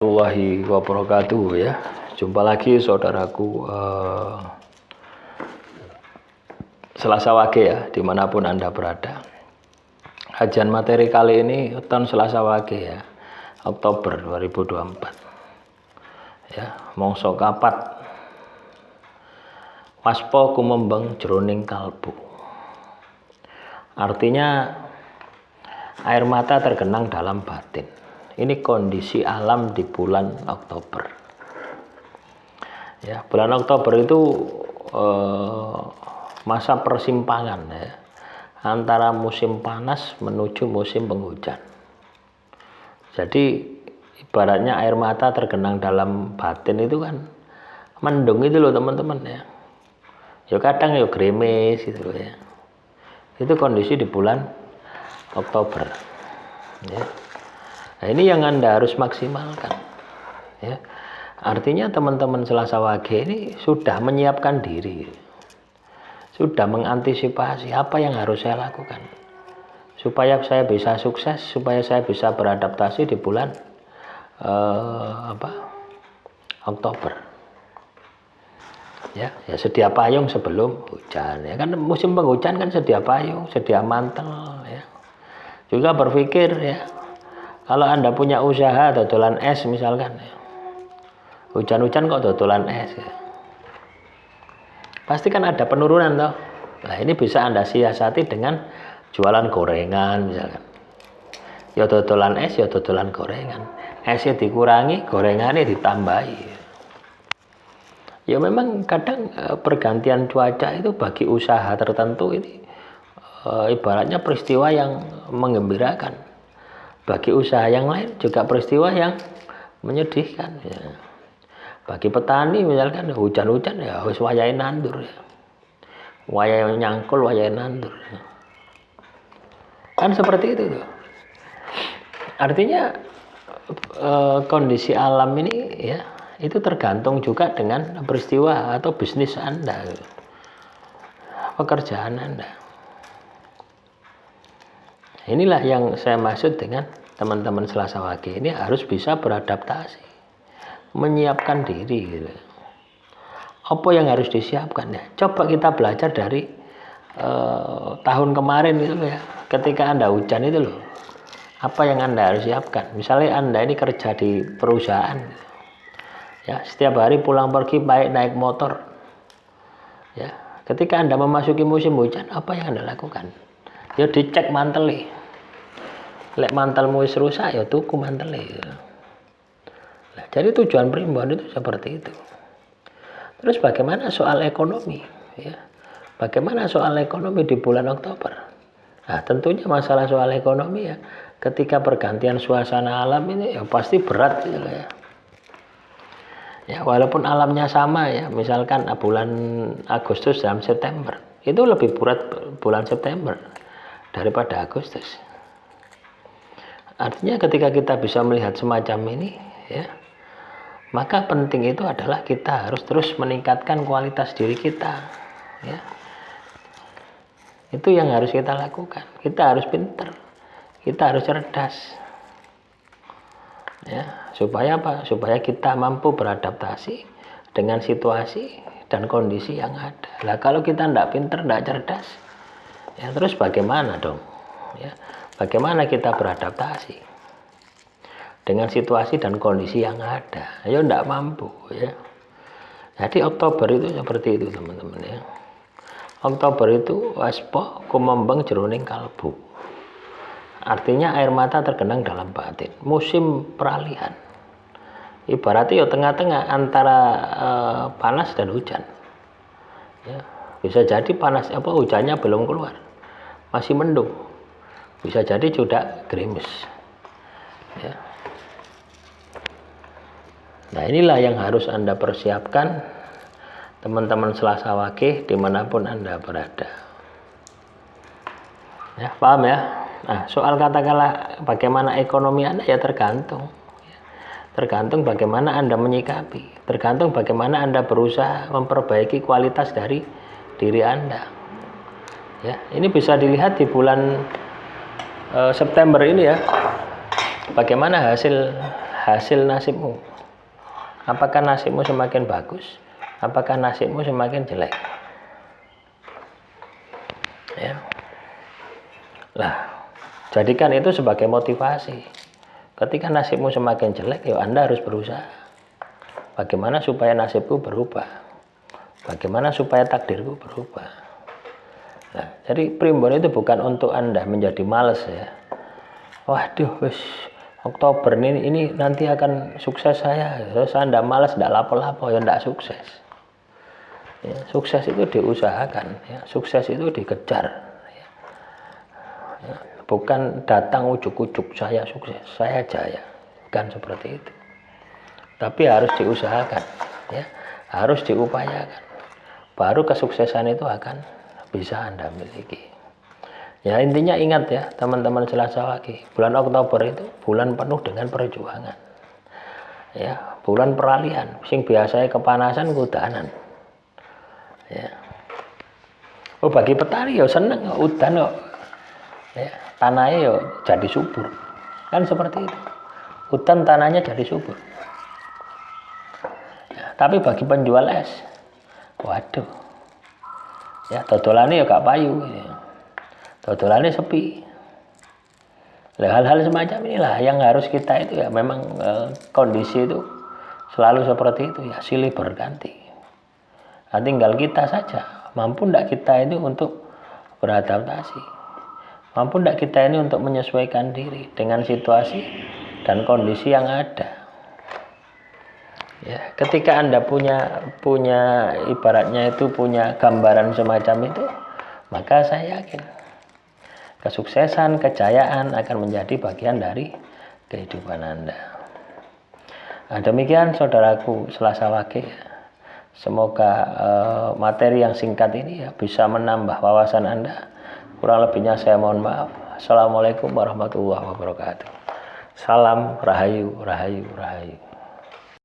Warahmatullahi wabarakatuh ya. Jumpa lagi saudaraku Selasa Wage ya, dimanapun Anda berada. Kajian materi kali ini tahun Selasa Wage ya, Oktober 2024 ya. Mongso kapat waspo kumembeng jroning kalbu. Artinya air mata tergenang dalam batin. Ini kondisi alam di bulan Oktober. Ya, bulan Oktober itu masa persimpangan ya, antara musim panas menuju musim penghujan. Jadi ibaratnya air mata tergenang dalam batin itu kan mendung itu loh teman-teman ya. Ya kadang ya gerimis gitu loh ya. Itu kondisi di bulan Oktober. Ya. Nah, ini yang Anda harus maksimalkan ya. Artinya teman-teman Selasa Wage ini sudah menyiapkan diri, sudah mengantisipasi apa yang harus saya lakukan supaya saya bisa sukses, supaya saya bisa beradaptasi di bulan Oktober ya. Ya sedia payung sebelum hujan ya, kan musim penghujan kan sedia payung, sedia mantel ya. Juga berpikir ya, kalau Anda punya usaha dodolan es misalkan, hujan-hujan kok dodolan es ya, pasti kan ada penurunan toh. Nah ini bisa Anda siasati dengan jualan gorengan misalkan. Ya dodolan es, ya dodolan gorengan. Esnya dikurangi, gorengannya ditambahi. Ya memang kadang pergantian cuaca itu bagi usaha tertentu ini ibaratnya peristiwa yang menggembirakan. Bagi usaha yang lain juga peristiwa yang menyedihkan ya. Bagi petani misalkan hujan-hujan ya wis wayahe nandur ya. Wayahe nyangkul, wayahe nandur. Ya. Kan seperti itu tuh. Artinya kondisi alam ini ya, itu tergantung juga dengan peristiwa atau bisnis Anda. Pekerjaan Anda. Inilah yang saya maksud dengan teman-teman Selasa Wage ini harus bisa beradaptasi, menyiapkan diri gitu. Apa yang harus disiapkan ya? Coba kita belajar dari tahun kemarin itu ya, ketika Anda hujan itu loh, apa yang Anda harus siapkan? Misalnya Anda ini kerja di perusahaan ya, setiap hari pulang pergi baik naik motor ya, ketika Anda memasuki musim hujan, apa yang Anda lakukan? Ya dicek mantel nih. Lek mantelmu wis rusak ya tuku mantel nih. Nah, jadi tujuan primbon itu seperti itu. Terus bagaimana soal ekonomi ya? Bagaimana soal ekonomi di bulan Oktober? Nah, tentunya masalah soal ekonomi ya, ketika pergantian suasana alam ini ya pasti berat gitu ya. Ya, walaupun alamnya sama ya, misalkan bulan Agustus dan September, itu lebih berat bulan September daripada Agustus. Artinya ketika kita bisa melihat semacam ini ya, maka penting itu adalah kita harus terus meningkatkan kualitas diri kita ya. Itu yang harus kita lakukan. Kita harus pintar, kita harus cerdas ya, supaya apa? Supaya kita mampu beradaptasi dengan situasi dan kondisi yang ada. Lah kalau kita tidak pintar, tidak cerdas ya, terus bagaimana dong ya? Bagaimana kita beradaptasi dengan situasi dan kondisi yang ada? Ya tidak mampu ya. Jadi Oktober itu seperti itu teman-teman ya. Oktober itu waspo kumembeng jroning kalbu. Artinya air mata tergenang dalam batin. Musim peralihan. Ibaratnya ya tengah-tengah antara panas dan hujan. Ya, bisa jadi panas hujannya belum keluar, masih mendung. Bisa jadi juga gerimis ya. Nah inilah yang harus Anda persiapkan teman-teman Selasa Wage dimanapun Anda berada ya, paham ya. Nah soal katakanlah bagaimana ekonomi Anda ya tergantung bagaimana Anda menyikapi, tergantung bagaimana Anda berusaha memperbaiki kualitas dari diri Anda ya. Ini bisa dilihat di bulan September ini ya, bagaimana hasil nasibmu. Apakah nasibmu semakin bagus? Apakah nasibmu semakin jelek? Ya. Lah, jadikan itu sebagai motivasi. Ketika nasibmu semakin jelek, ya Anda harus berusaha. Bagaimana supaya nasibku berubah? Bagaimana supaya takdirku berubah? Nah, jadi primbon itu bukan untuk Anda menjadi males ya. Waduh, wis Oktober ini nanti akan sukses saya. Terus Anda malas, tidak lapo-lapo, ya tidak sukses. Ya, sukses itu diusahakan, ya. Sukses itu dikejar. Ya. Ya, bukan datang ujuk-ujuk saya sukses, saya jaya. Bukan seperti itu. Tapi harus diusahakan, ya. Harus diupayakan. Baru kesuksesan itu akan bisa Anda miliki. Ya intinya ingat ya teman-teman Selasa Wage, bulan Oktober itu bulan penuh dengan perjuangan. Ya, bulan peralihan, sing biasanya kepanasan kudanan. Ya. Oh bagi petani ya seneng udan kok. Ya, tanahnya ya jadi subur. Kan seperti itu. Udan tanahnya jadi subur. Ya, tapi bagi penjual es, waduh. Ya dodolannya ya gak payu ya. Dodolannya sepi. Hal-hal semacam inilah yang harus kita itu ya memang kondisi itu selalu seperti itu ya, silih berganti. Nah, tinggal kita saja mampu tidak kita ini untuk beradaptasi, mampu tidak kita ini untuk menyesuaikan diri dengan situasi dan kondisi yang ada. Ya, ketika Anda punya ibaratnya itu punya gambaran semacam itu, maka saya yakin kesuksesan, kejayaan akan menjadi bagian dari kehidupan Anda. Nah, demikian saudaraku Selasa Wage. Semoga materi yang singkat ini ya bisa menambah wawasan Anda. Kurang lebihnya saya mohon maaf. Assalamualaikum warahmatullahi wabarakatuh. Salam Rahayu, Rahayu, Rahayu.